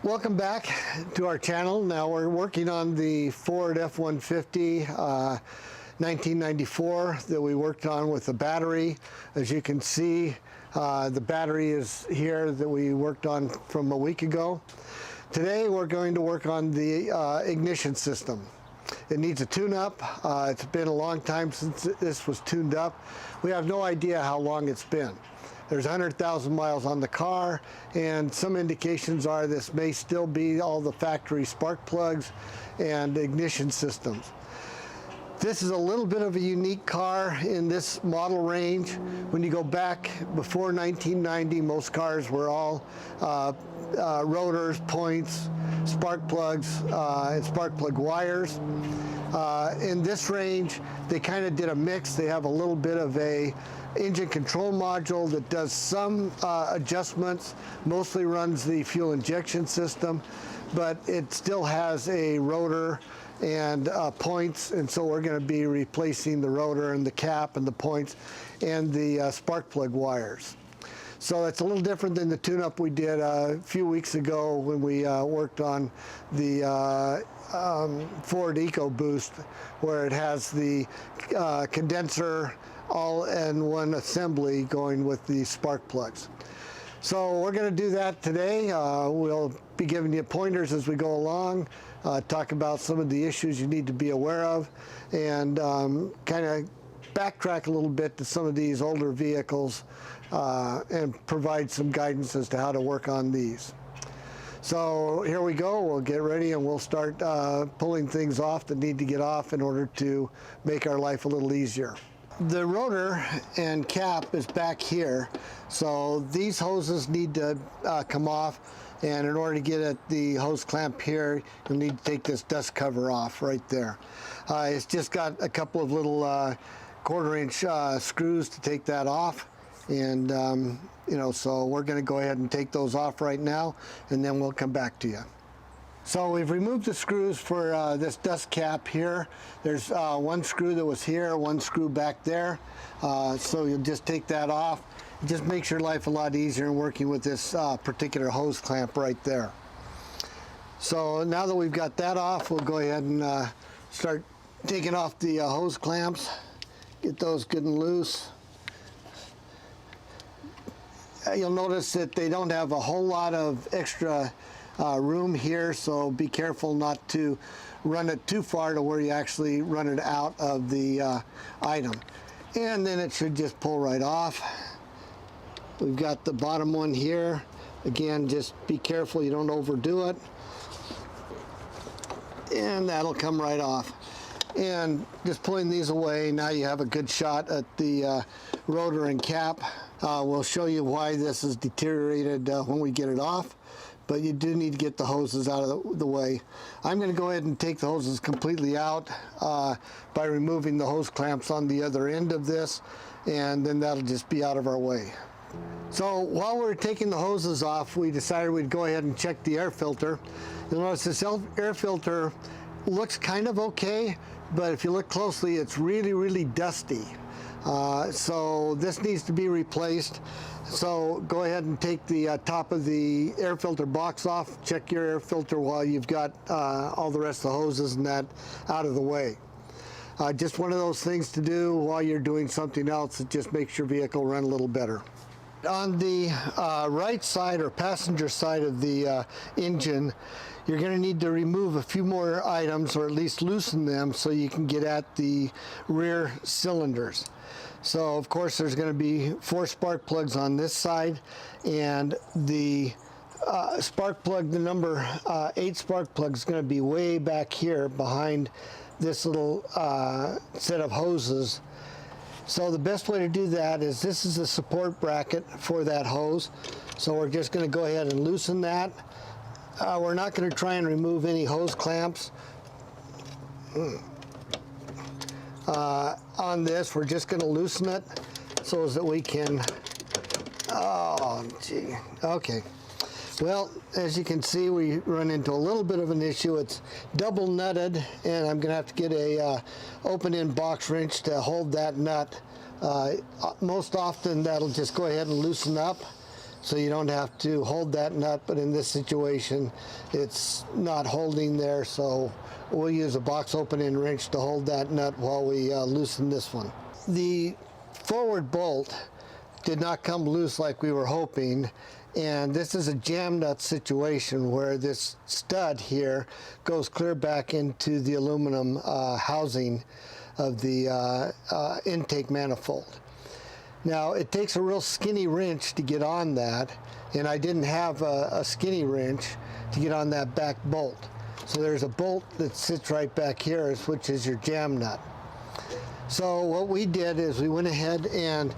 Welcome back to our channel. Now we're working on the Ford F150 1994 that we worked on with the battery. As you can see, the battery is here that we worked on from a week ago. Today we're going to work on the ignition system. It needs a tune-up. It's been a long time since this was tuned up. We have no idea how long it's been. There's 100,000 miles on the car, and some indications are this may still be all the factory spark plugs and ignition systems. This is a little bit of a unique car in this model range. When you go back before 1990, most cars were all rotors, points, spark plugs, and spark plug wires. In this range, they kind of did a mix. They have a little bit of a engine control module that does some adjustments, mostly runs the fuel injection system, but it still has a rotor and points, and so we're going to be replacing the rotor and the cap and the points and the spark plug wires. So it's a little different than the tune-up we did a few weeks ago when we worked on the Ford EcoBoost, where it has the condenser all-in-one assembly going with the spark plugs. So we're going to do that today. We'll be giving you pointers as we go along, talk about some of the issues you need to be aware of, and kind of backtrack a little bit to some of these older vehicles and provide some guidance as to how to work on these. So here we go. We'll get ready and we'll start pulling things off that need to get off in order to make our life a little easier. The rotor and cap is back here, so these hoses need to come off, and in order to get at the hose clamp here, you'll need to take this dust cover off right there. It's just got a couple of little 1/4-inch screws to take that off, and so we're going to go ahead and take those off right now, and then we'll come back to you. So we've removed the screws for this dust cap here. There's one screw that was here, one screw back there. So you'll just take that off. It just makes your life a lot easier in working with this particular hose clamp right there. So now that we've got that off, we'll go ahead and start taking off the hose clamps. Get those good and loose. You'll notice that they don't have a whole lot of extra room here, so be careful not to run it too far to where you actually run it out of the item. And then it should just pull right off. We've got the bottom one here. Again, just be careful you don't overdo it. And that'll come right off. And just pulling these away, now you have a good shot at the rotor and cap. We'll show you why this is deteriorated when we get it off, but you do need to get the hoses out of the way. I'm going to go ahead and take the hoses completely out by removing the hose clamps on the other end of this, and then that'll just be out of our way. So while we're taking the hoses off, we decided we'd go ahead and check the air filter. You'll notice this air filter looks kind of okay, but if you look closely, it's really dusty. So this needs to be replaced. So go ahead and take the top of the air filter box off. Check your air filter while you've got all the rest of the hoses and that out of the way. Just one of those things to do while you're doing something else that just makes your vehicle run a little better. On the right side or passenger side of the engine, you're going to need to remove a few more items, or at least loosen them, so you can get at the rear cylinders. So of course there's going to be 4 spark plugs on this side, and the spark plug, the number 8 spark plug, is going to be way back here behind this little set of hoses. So the best way to do that is, this is the support bracket for that hose. So we're just going to go ahead and loosen that. We're not going to try and remove any hose clamps. On this, we're just going to loosen it so that we can, oh gee, okay. Well, as you can see, we run into a little bit of an issue. It's double nutted, and I'm going to have to get a open-end box wrench to hold that nut. Most often that'll just go ahead and loosen up, so you don't have to hold that nut, but in this situation it's not holding there, so we'll use a box opening wrench to hold that nut while we loosen this one. The forward bolt did not come loose like we were hoping, and this is a jam nut situation where this stud here goes clear back into the aluminum housing of the intake manifold. Now it takes a real skinny wrench to get on that, and I didn't have a skinny wrench to get on that back bolt. So there's a bolt that sits right back here, which is your jam nut. So what we did is we went ahead and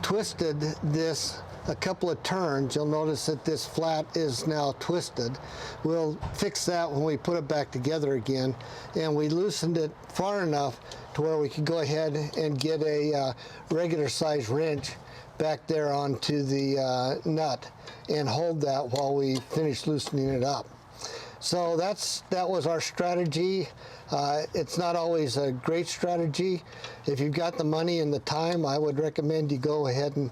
twisted this a couple of turns. You'll notice that this flat is now twisted. We'll fix that when we put it back together again, and we loosened it far enough to where we could go ahead and get a regular size wrench back there onto the nut and hold that while we finish loosening it up. So that was our strategy. It's not always a great strategy. If you've got the money and the time, I would recommend you go ahead and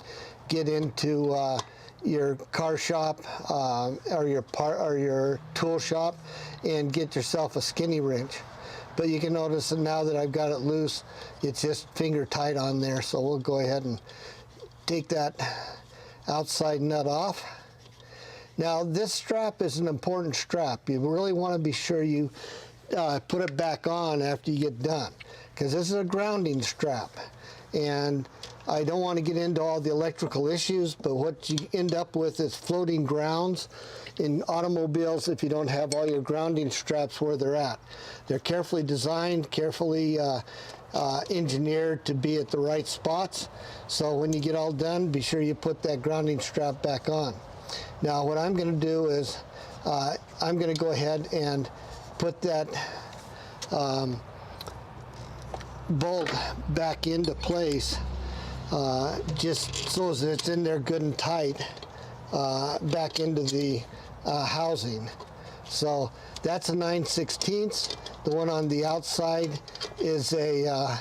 get into your car shop or your tool shop and get yourself a skinny wrench. But you can notice that now that I've got it loose, it's just finger tight on there. So we'll go ahead and take that outside nut off. Now this strap is an important strap. You really want to be sure you put it back on after you get done, because this is a grounding strap, and I don't want to get into all the electrical issues, but what you end up with is floating grounds in automobiles if you don't have all your grounding straps where they're at. They're carefully designed, carefully engineered to be at the right spots. So when you get all done, be sure you put that grounding strap back on. Now what I'm going to do is I'm going to go ahead and put that bolt back into place just so that it's in there good and tight back into the housing. So that's a 9/16. The one on the outside is a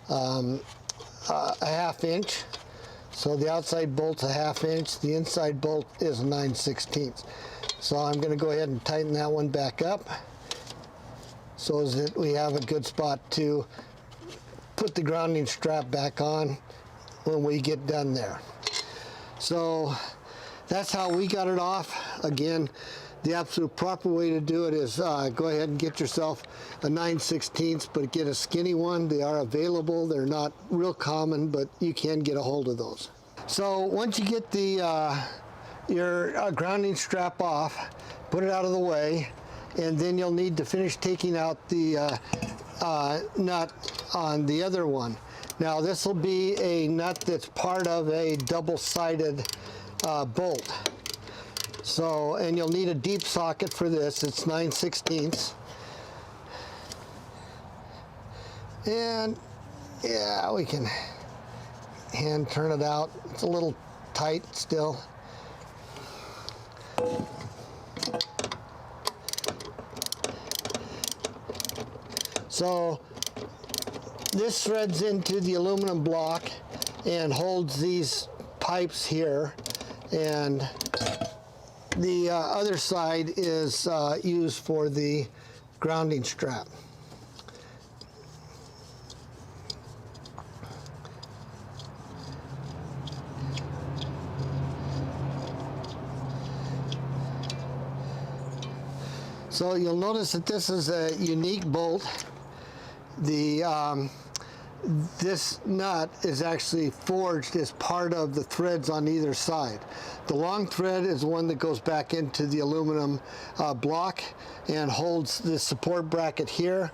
1/2 inch. So the outside bolt's a 1/2 inch. The inside bolt is a 9/16. So I'm going to go ahead and tighten that one back up so that we have a good spot to put the grounding strap back on when we get done there. So that's how we got it off. Again, the absolute proper way to do it is go ahead and get yourself a 9/16, but get a skinny one. They are available. They're not real common, but you can get a hold of those. So once you get the your grounding strap off, put it out of the way, and then you'll need to finish taking out the nut on the other one. Now this will be a nut that's part of a double-sided bolt. So, and you'll need a deep socket for this. It's 9/16. And yeah, we can hand turn it out. It's a little tight still. So this threads into the aluminum block and holds these pipes here, and the other side is used for the grounding strap. So you'll notice that this is a unique bolt. This nut is actually forged as part of the threads on either side. The long thread is the one that goes back into the aluminum block and holds the support bracket here,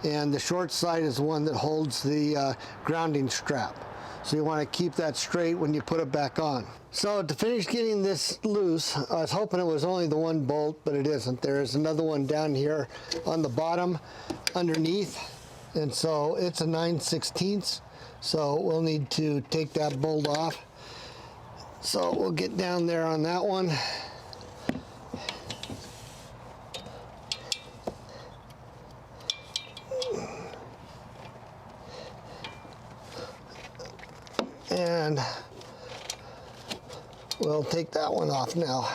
and the short side is the one that holds the grounding strap. So you want to keep that straight when you put it back on. So to finish getting this loose, I was hoping it was only the one bolt, but it isn't. There is another one down here on the bottom underneath. And so it's a 9/16, so we'll need to take that bolt off. So we'll get down there on that one. And we'll take that one off now.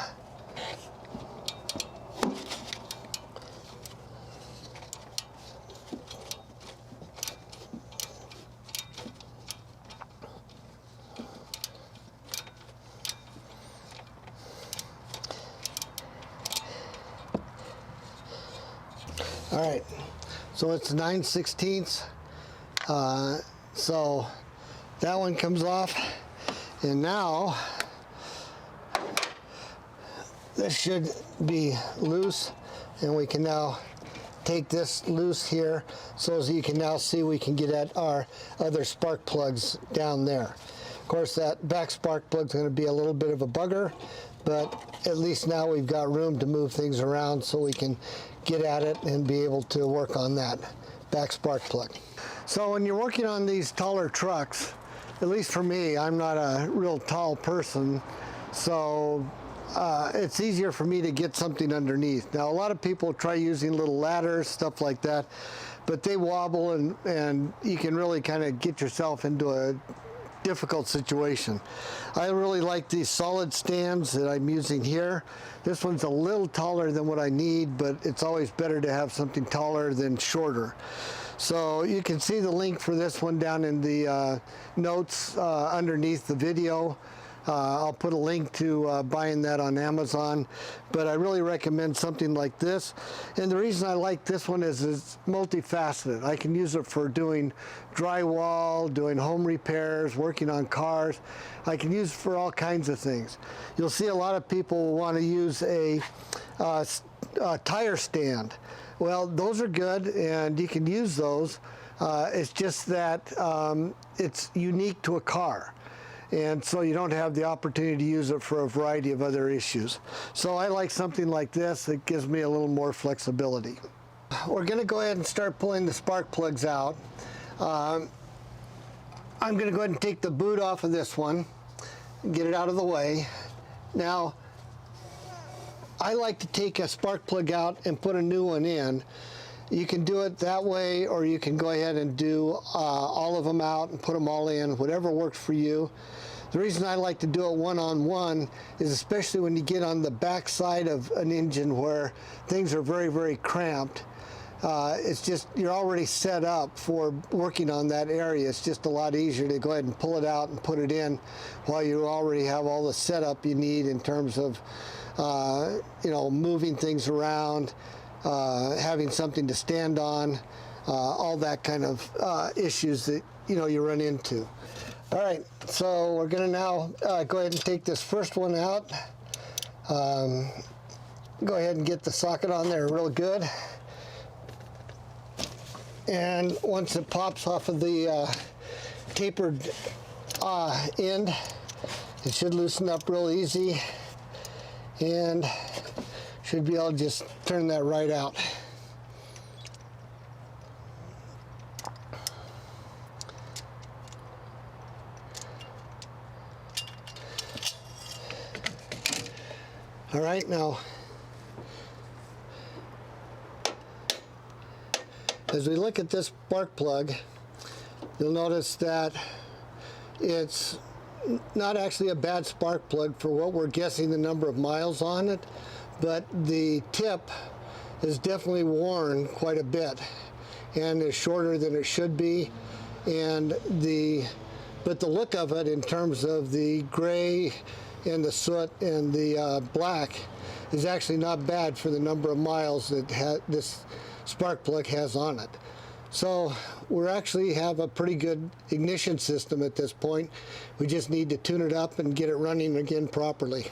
All right, so it's 9/16. So that one comes off, and now this should be loose, and we can now take this loose here so as you can now see we can get at our other spark plugs down there. Of course, that back spark plug is going to be a little bit of a bugger, but at least now we've got room to move things around so we can get at it and be able to work on that back spark plug. So when you're working on these taller trucks, at least for me, I'm not a real tall person, so it's easier for me to get something underneath. Now, a lot of people try using little ladders, stuff like that, but they wobble, and you can really kind of get yourself into a difficult situation. I really like these solid stands that I'm using here. This one's a little taller than what I need, but it's always better to have something taller than shorter. So you can see the link for this one down in the notes underneath the video. I'll put a link to buying that on Amazon, but I really recommend something like this. And the reason I like this one is it's multifaceted. I can use it for doing drywall, doing home repairs, working on cars. I can use it for all kinds of things. You'll see a lot of people want to use a tire stand. Well, those are good, and you can use those. It's just that it's unique to a car, and so you don't have the opportunity to use it for a variety of other issues. So I like something like this. It gives me a little more flexibility. We're going to go ahead and start pulling the spark plugs out. I'm going to go ahead and take the boot off of this one and get it out of the way. Now, I like to take a spark plug out and put a new one in. You can do it that way, or you can go ahead and do all of them out and put them all in, whatever works for you. The reason I like to do it one-on-one is especially when you get on the back side of an engine where things are very, very cramped. It's just, you're already set up for working on that area. It's just a lot easier to go ahead and pull it out and put it in while you already have all the setup you need in terms of moving things around, having something to stand on, all that kind of issues that you run into. All right, so we're going to now go ahead and take this first one out. Go ahead and get the socket on there real good. And once it pops off of the tapered end, it should loosen up real easy, and should be able to just turn that right out. All right, now as we look at this spark plug, you'll notice that it's not actually a bad spark plug for what we're guessing the number of miles on it, but the tip is definitely worn quite a bit and is shorter than it should be. But the look of it in terms of the gray and the soot and the black is actually not bad for the number of miles that this spark plug has on it. So we actually have a pretty good ignition system at this point. We just need to tune it up and get it running again properly.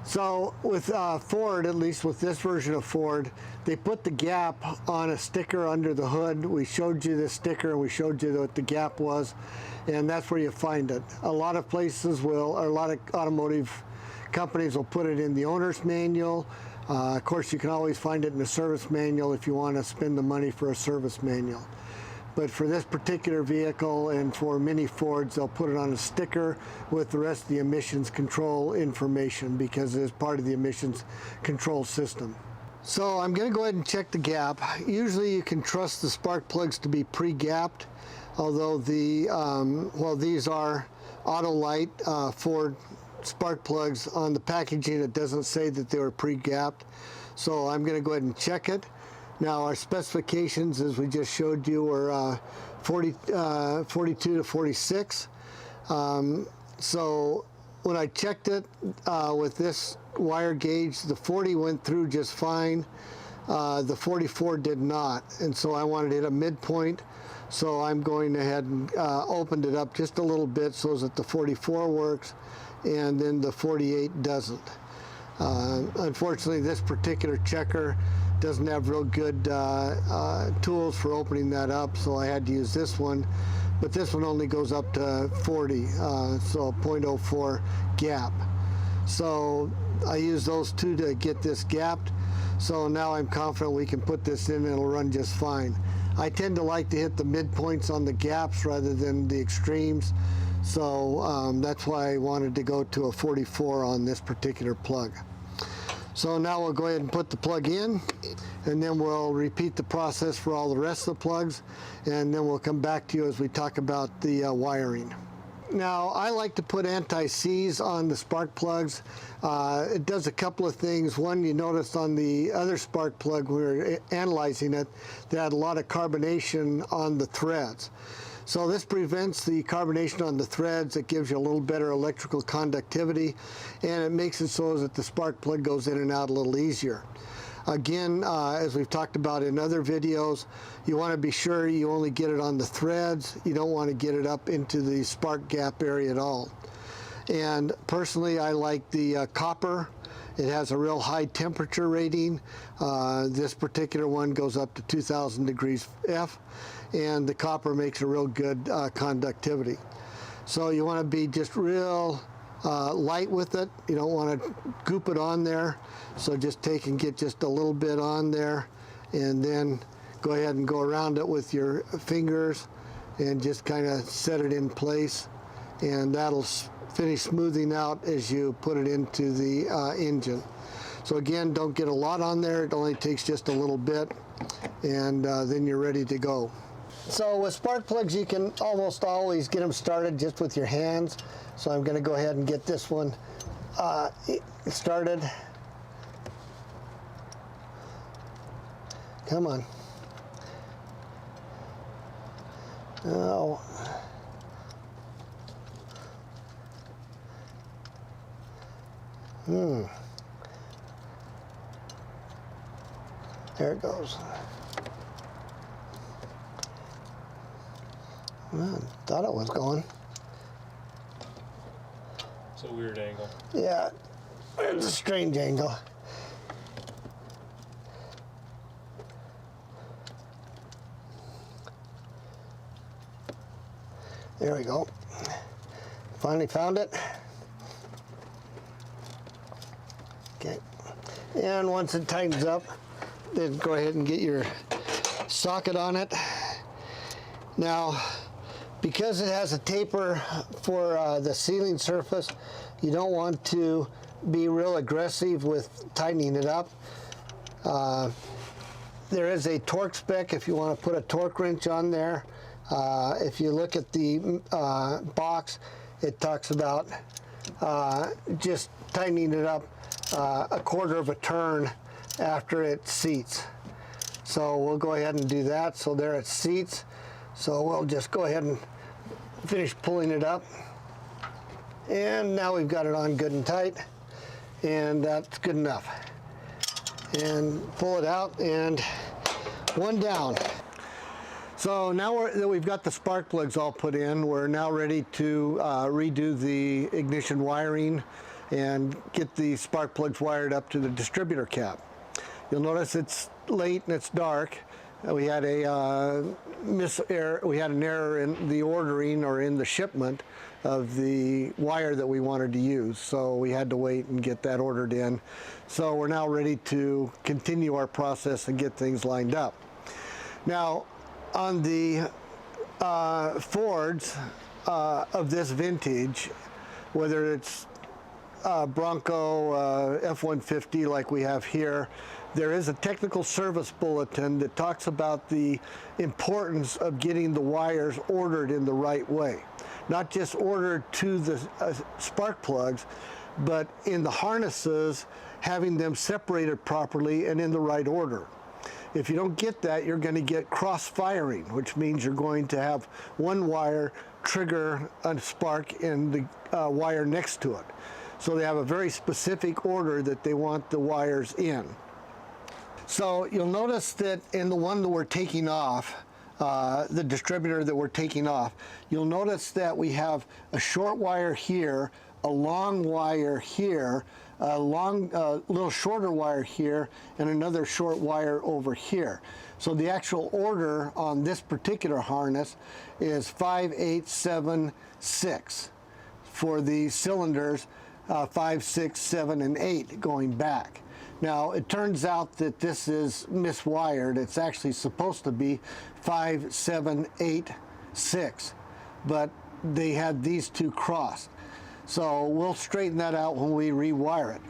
So with Ford, at least with this version of Ford, they put the gap on a sticker under the hood. We showed you the sticker and we showed you what the gap was, and that's where you find it. A lot of places will, or a lot of automotive companies will put it in the owner's manual. Of course, you can always find it in the service manual if you want to spend the money for a service manual. But for this particular vehicle and for many Fords, they'll put it on a sticker with the rest of the emissions control information because it is part of the emissions control system. So I'm going to go ahead and check the gap. Usually you can trust the spark plugs to be pre-gapped, although these are Autolite Ford spark plugs on the packaging. It doesn't say that they were pre-gapped, so I'm going to go ahead and check it. Now our specifications, as we just showed you, were 42 to 46. So when I checked it with this wire gauge, the 40 went through just fine. The 44 did not, and so I wanted to hit a midpoint. So I'm going ahead and opened it up just a little bit so that the 44 works, and then the 48 doesn't. Unfortunately, this particular checker doesn't have real good tools for opening that up, so I had to use this one. But this one only goes up to 40, so 0.04 gap. So I use those two to get this gapped. So now I'm confident we can put this in and it'll run just fine. I tend to like to hit the midpoints on the gaps rather than the extremes. So that's why I wanted to go to a 44 on this particular plug. So now we'll go ahead and put the plug in, and then we'll repeat the process for all the rest of the plugs, and then we'll come back to you as we talk about the wiring. Now, I like to put anti-seize on the spark plugs. It does a couple of things. One, you noticed on the other spark plug, we were analyzing it, they had a lot of carbonation on the threads. So this prevents the carbonation on the threads. It gives you a little better electrical conductivity, and it makes it so that the spark plug goes in and out a little easier. Again, as we've talked about in other videos, you want to be sure you only get it on the threads. You don't want to get it up into the spark gap area at all. And personally, I like the copper. It has a real high temperature rating. This particular one goes up to 2000 degrees F, and the copper makes a real good conductivity. So you want to be just real light with it. You don't want to goop it on there. So just take and get just a little bit on there, and then go ahead and go around it with your fingers and just kind of set it in place, and that'll finish smoothing out as you put it into the engine. So again, don't get a lot on there. It only takes just a little bit, and then you're ready to go. So with spark plugs, you can almost always get them started just with your hands. So I'm going to go ahead and get this one started. Come on. Oh. There it goes. Well, thought it was going. It's a weird angle. Yeah, it's a strange angle. There we go. Finally found it. Okay. And once it tightens up, then go ahead and get your socket on it. Now, because it has a taper for the sealing surface, you don't want to be real aggressive with tightening it up. There is a torque spec if you want to put a torque wrench on there. If you look at the box, it talks about just tightening it up a quarter of a turn after it seats. So we'll go ahead and do that. So there it seats. So we'll just go ahead and finish pulling it up. And now we've got it on good and tight, and that's good enough. And pull it out, and one down. So now that we've got the spark plugs all put in, we're now ready to redo the ignition wiring and get the spark plugs wired up to the distributor cap. You'll notice it's late and it's dark. We had an error in the ordering or in the shipment of the wire that we wanted to use, so we had to wait and get that ordered in. So we're now ready to continue our process and get things lined up. Now, on the Fords of this vintage, whether it's Bronco F150 like we have here, there is a technical service bulletin that talks about the importance of getting the wires ordered in the right way. Not just ordered to the spark plugs, but in the harnesses, having them separated properly and in the right order. If you don't get that, you're going to get cross-firing, which means you're going to have one wire trigger a spark in the wire next to it. So they have a very specific order that they want the wires in. So you'll notice that in the one that we're taking off, the distributor that we're taking off, you'll notice that we have a short wire here, a long wire here, a long, little shorter wire here, and another short wire over here. So the actual order on this particular harness is 5, 8, 7, 6 for the cylinders, 5, 6, 7, and 8 going back. Now, it turns out that this is miswired. It's actually supposed to be 5, 7, 8, 6, but they had these two crossed. So we'll straighten that out when we rewire it.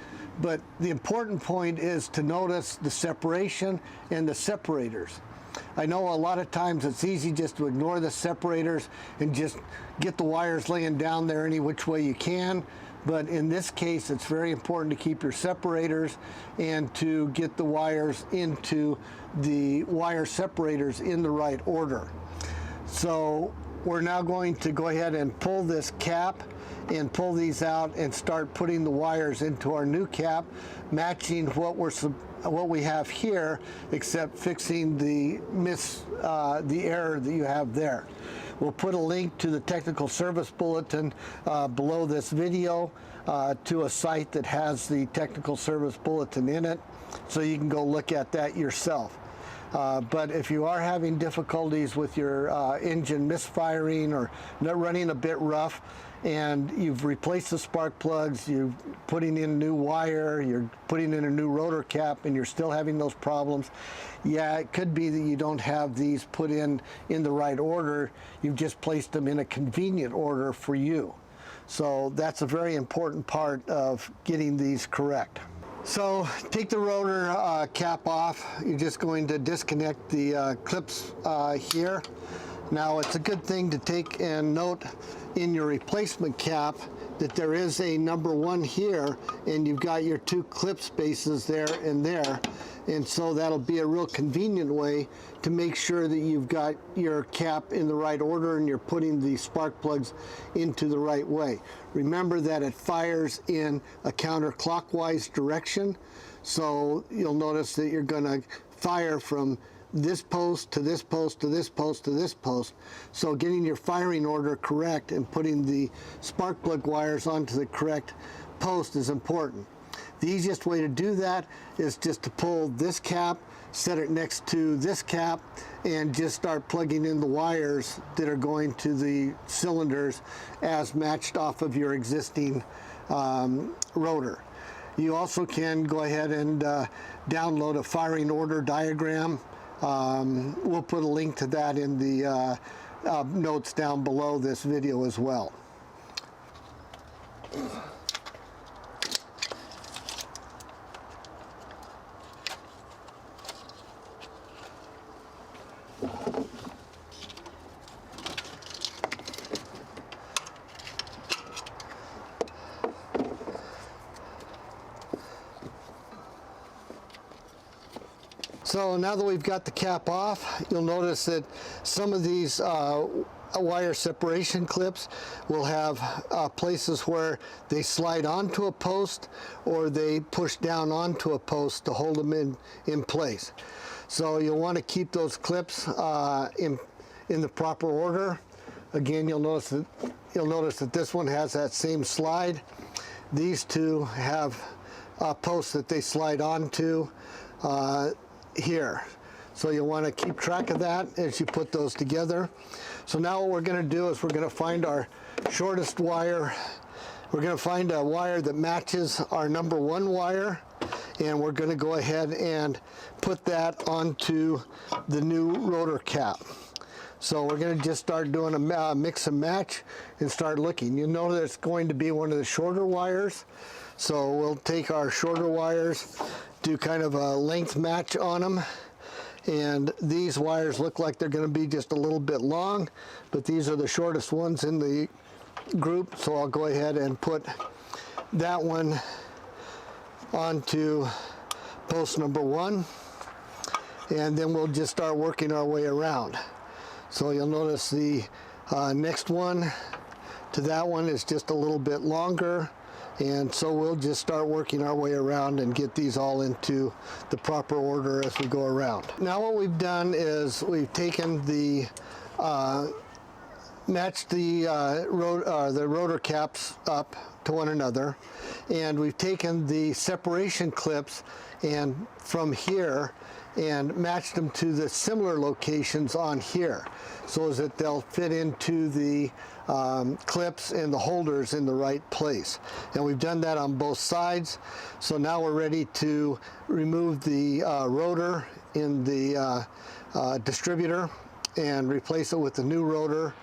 But the important point is to notice the separation and the separators. I know a lot of times it's easy just to ignore the separators and just get the wires laying down there any which way you can. But in this case, it's very important to keep your separators and to get the wires into the wire separators in the right order. So we're now going to go ahead and pull this cap and pull these out and start putting the wires into our new cap, matching what we have here, except fixing the error that you have there. We'll put a link to the technical service bulletin below this video to a site that has the technical service bulletin in it, so you can go look at that yourself. But if you are having difficulties with your engine misfiring or not running a bit rough, and you've replaced the spark plugs, you're putting in new wire, you're putting in a new rotor cap, and you're still having those problems, yeah, it could be that you don't have these put in the right order. You've just placed them in a convenient order for you. So that's a very important part of getting these correct. So take the rotor cap off. You're just going to disconnect the clips here. Now, it's a good thing to take and note in your replacement cap that there is a number 1 here, and you've got your 2 clip spaces there and there. And so that'll be a real convenient way to make sure that you've got your cap in the right order and you're putting the spark plugs into the right way. Remember that it fires in a counterclockwise direction, so you'll notice that you're going to fire from this post to this post to this post to this post. So getting your firing order correct and putting the spark plug wires onto the correct post is important. The easiest way to do that is just to pull this cap, set it next to this cap, and just start plugging in the wires that are going to the cylinders as matched off of your existing rotor. You also can go ahead and download a firing order diagram. We'll put a link to that in the notes down below this video as well. So now that we've got the cap off, you'll notice that some of these wire separation clips will have places where they slide onto a post or they push down onto a post to hold them in place. So you'll want to keep those clips in the proper order. Again, you'll notice that this one has that same slide. These two have posts that they slide onto here. So you'll want to keep track of that as you put those together. So now what we're going to do is we're going to find our shortest wire. We're going to find a wire that matches our number 1 wire, and we're going to go ahead and put that onto the new rotor cap. So we're going to just start doing a mix and match and start looking. You know that it's going to be one of the shorter wires. So we'll take our shorter wires, do kind of a length match on them. And these wires look like they're going to be just a little bit long, but these are the shortest ones in the group. So I'll go ahead and put that one onto post number 1. And then we'll just start working our way around. So you'll notice the next one to that one is just a little bit longer, and so we'll just start working our way around and get these all into the proper order as we go around. Now what we've done is we've taken the matched the rotor caps up to one another, and we've taken the separation clips and from here and matched them to the similar locations on here so as that they'll fit into the clips and the holders in the right place. And we've done that on both sides. So now we're ready to remove the rotor in the distributor and replace it with the new rotor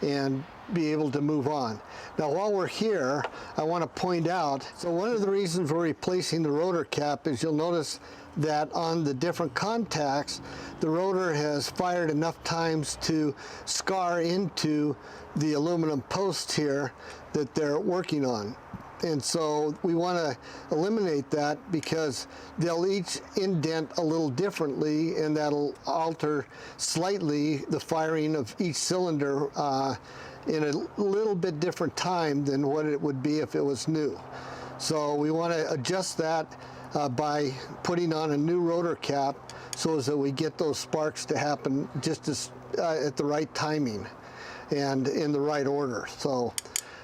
and be able to move on. Now while we're here, I want to point out, so one of the reasons we're replacing the rotor cap is you'll notice that on the different contacts, the rotor has fired enough times to scar into the aluminum posts here that they're working on. And so we want to eliminate that because they'll each indent a little differently, and that'll alter slightly the firing of each cylinder in a little bit different time than what it would be if it was new. So we want to adjust that by putting on a new rotor cap so as that we get those sparks to happen just as at the right timing and in the right order. So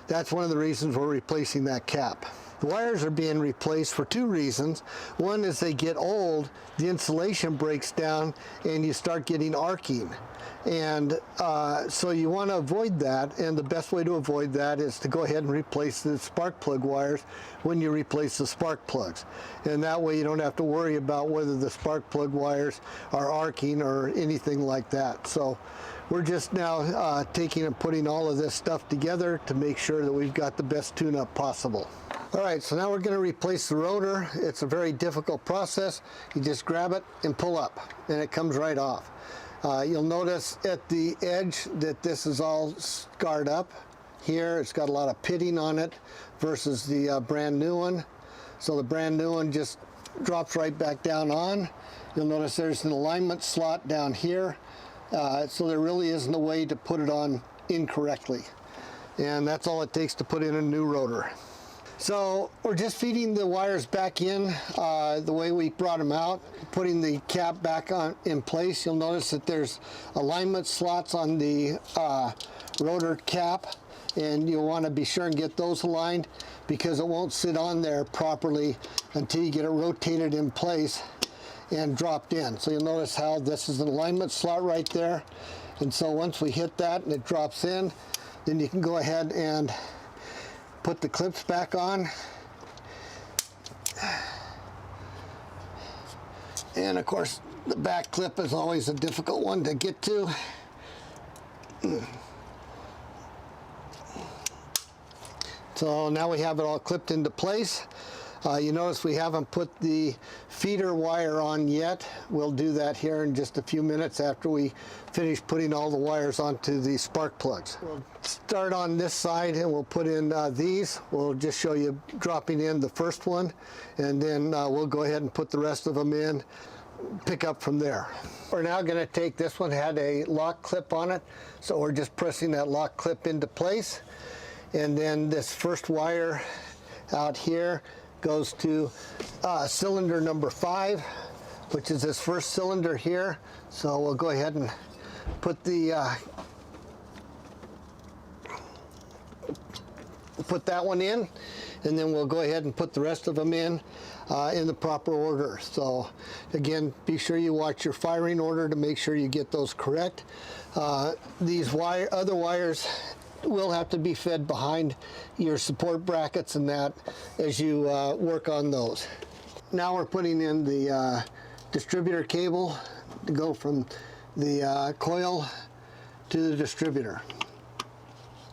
that's one of the reasons we're replacing that cap. The wires are being replaced for 2 reasons. One is they get old, the insulation breaks down and you start getting arcing. And so you want to avoid that, and the best way to avoid that is to go ahead and replace the spark plug wires when you replace the spark plugs. And that way you don't have to worry about whether the spark plug wires are arcing or anything like that. So we're just now taking and putting all of this stuff together to make sure that we've got the best tune-up possible. All right, so now we're going to replace the rotor. It's a very difficult process. You just grab it and pull up, and it comes right off. You'll notice at the edge that this is all scarred up. Here it's got a lot of pitting on it versus the brand new one. So the brand new one just drops right back down on. You'll notice there's an alignment slot down here. So there really isn't a way to put it on incorrectly. And that's all it takes to put in a new rotor. So we're just feeding the wires back in the way we brought them out, putting the cap back on in place. You'll notice that there's alignment slots on the rotor cap, and you'll want to be sure and get those aligned because it won't sit on there properly until you get it rotated in place and dropped in. So you'll notice how this is an alignment slot right there, and so once we hit that and it drops in, then you can go ahead and put the clips back on. And of course, the back clip is always a difficult one to get to. So now we have it all clipped into place. You notice we haven't put the feeder wire on yet. We'll do that here in just a few minutes after we finish putting all the wires onto the spark plugs. We'll start on this side and we'll put in these. We'll just show you dropping in the first one, and then we'll go ahead and put the rest of them in, pick up from there. We're now going to take this one, had a lock clip on it, so we're just pressing that lock clip into place. And then this first wire out here goes to cylinder number 5, which is this first cylinder here. So we'll go ahead and put the put that one in, and then we'll go ahead and put the rest of them in the proper order. So again, be sure you watch your firing order to make sure you get those correct. These other wires will have to be fed behind your support brackets and that as you work on those. Now we're putting in the distributor cable to go from the coil to the distributor.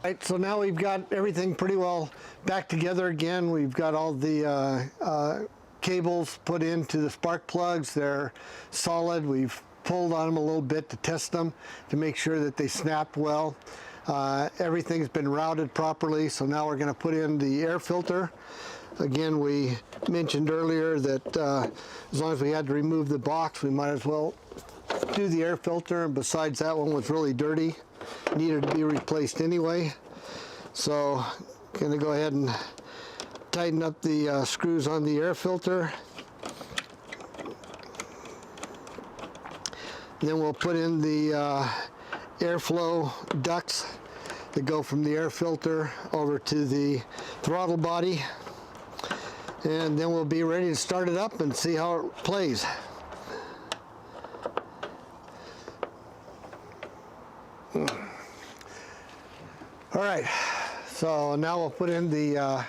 Right, so now we've got everything pretty well back together again. We've got all the cables put into the spark plugs. They're solid. We've pulled on them a little bit to test them to make sure that they snapped well. Everything's been routed properly, so now we're going to put in the air filter. Again, we mentioned earlier that as long as we had to remove the box, we might as well do the air filter, and besides, that one was really dirty, needed to be replaced anyway. So going to go ahead and tighten up the screws on the air filter. Then we'll put in the airflow ducts that go from the air filter over to the throttle body, and then we'll be ready to start it up and see how it plays. All right, so now we'll put in the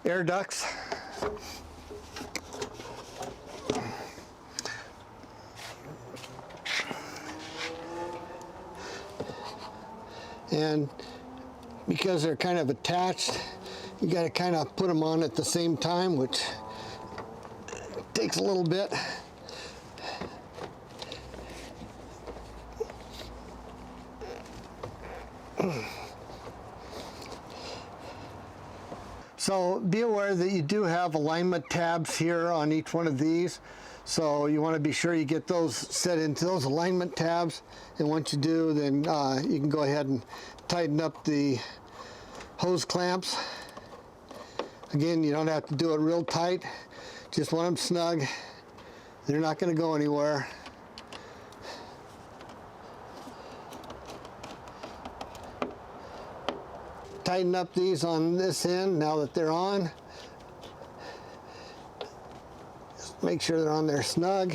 air ducts. And because they're kind of attached, you got to kind of put them on at the same time, which takes a little bit. So be aware that you do have alignment tabs here on each one of these. So you want to be sure you get those set into those alignment tabs. And once you do, then you can go ahead and tighten up the hose clamps. Again, you don't have to do it real tight. Just want them snug. They're not going to go anywhere. Tighten up these on this end now that they're on. Just make sure they're on there snug.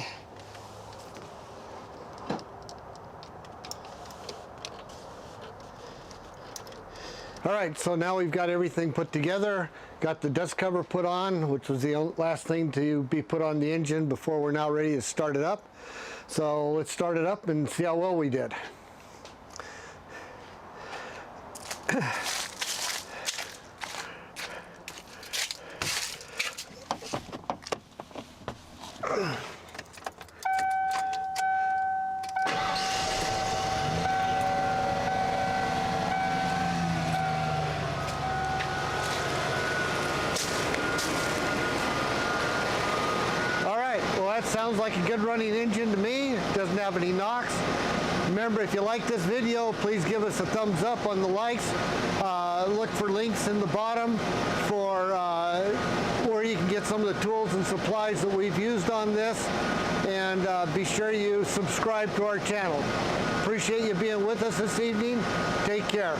All right, so now we've got everything put together. Got the dust cover put on, which was the last thing to be put on the engine before we're now ready to start it up. So let's start it up and see how well we did. Sounds like a good running engine to me. It doesn't have any knocks. Remember, if you like this video, please give us a thumbs up on the likes. Look for links in the bottom for where you can get some of the tools and supplies that we've used on this. And be sure you subscribe to our channel. Appreciate you being with us this evening. Take care.